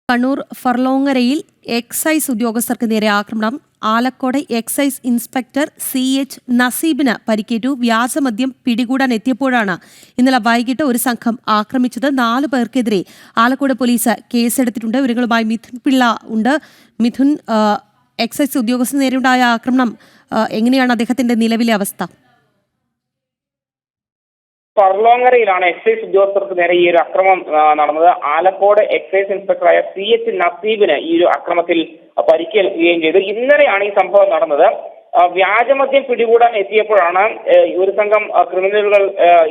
Kannur ഫർലോങ്ങരയിൽ excise ഉദ്യോഗസ്ഥർക്ക് നേരെ ആക്രമണം. ആലക്കോട് എക്സൈസ് ഇൻസ്പെക്ടർ CH നസീബിന് പരിക്കേറ്റു. വ്യാജമദ്യം പിടികൂടാൻ എത്തിയപ്പോഴാണ് ഇന്നലെ വൈകിട്ട് ഒരു സംഘം ആക്രമിച്ചത്. 4 പേർക്കെതിരെ ആലക്കോട് പോലീസ് കേസെടുത്തിട്ടുണ്ട്. വിവരങ്ങളുമായി മിഥുൻ പിള്ള ഉണ്ട്. മിഥുൻ, എക്സൈസ് ഉദ്യോഗസ്ഥന് നേരെയുണ്ടായ ആക്രമണം എങ്ങനെയാണ് അദ്ദേഹത്തിന്റെ നിലവിലെ അവസ്ഥ? ഫർലോങ്ങരയിലാണ് എക്സൈസ് ഉദ്യോഗസ്ഥർക്ക് നേരെ ഈ ഒരു അക്രമം നടന്നത്. ആലക്കോട് എക്സൈസ് ഇൻസ്പെക്ടറായ CH നസീബിന് ഈ ഒരു അക്രമത്തിൽ പരിക്കേൽക്കുകയും ചെയ്തു. ഇന്നലെയാണ് ഈ സംഭവം നടന്നത്. വ്യാജമദ്യം പിടികൂടാൻ എത്തിയപ്പോഴാണ് ഒരു സംഘം ക്രിമിനലുകൾ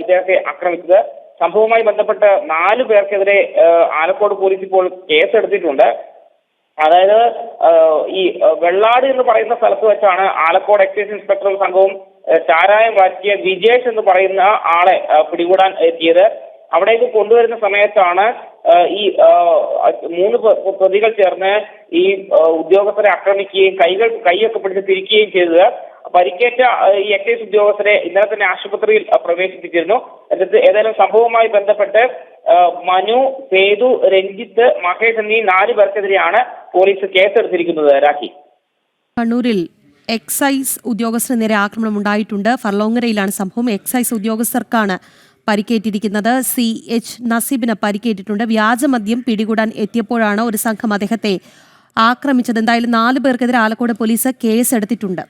ഇദ്ദേഹത്തെ ആക്രമിച്ചത്. സംഭവവുമായി ബന്ധപ്പെട്ട് 4 പേർക്കെതിരെ ആലക്കോട് പോലീസ് ഇപ്പോൾ കേസെടുത്തിട്ടുണ്ട്. അതായത് ഈ വെള്ളാട് എന്ന് പറയുന്ന സ്ഥലത്ത് വെച്ചാണ് ആലക്കോട് എക്സൈസ് ഇൻസ്പെക്ടറും സംഘവും ചാരായം വാറ്റിയ വിജേഷ് എന്ന് പറയുന്ന ആളെ പിടികൂടാൻ എത്തിയത്. അവിടേക്ക് കൊണ്ടുവരുന്ന സമയത്താണ് ഈ 3 പ്രതികൾ ചേർന്ന് ഈ ഉദ്യോഗസ്ഥരെ ആക്രമിക്കുകയും കൈയൊക്കെ പിടിച്ച് തിരിക്കുകയും ചെയ്തത്. പരിക്കേറ്റ ഈ എക്സൈസ് ഉദ്യോഗസ്ഥരെ ഇന്നലെ തന്നെ ആശുപത്രിയിൽ പ്രവേശിപ്പിച്ചിരുന്നു. ഏതായാലും സംഭവവുമായി ബന്ധപ്പെട്ട് മനു, സേതു, രഞ്ജിത്ത്, മഹേഷ് എന്നീ 4 പേർക്കെതിരെയാണ് പോലീസ് കേസെടുത്തിരിക്കുന്നത്. രാഖി, കണ്ണൂരിൽ എക്സൈസ് ഉദ്യോഗസ്ഥന് നേരെ ആക്രമണം ഉണ്ടായിട്ടുണ്ട്. ഫർലോങ്ങരയിലാണ് സംഭവം. എക്സൈസ് ഉദ്യോഗസ്ഥർക്കാണ് പരിക്കേറ്റിരിക്കുന്നത്. CH നസീബിന് പരിക്കേറ്റിട്ടുണ്ട്. വ്യാജമദ്യം പിടികൂടാൻ എത്തിയപ്പോഴാണ് ഒരു സംഘം അദ്ദേഹത്തെ ആക്രമിച്ചത്. എന്തായാലും 4 പേർക്കെതിരെ ആലക്കോട് പോലീസ് കേസെടുത്തിട്ടുണ്ട്.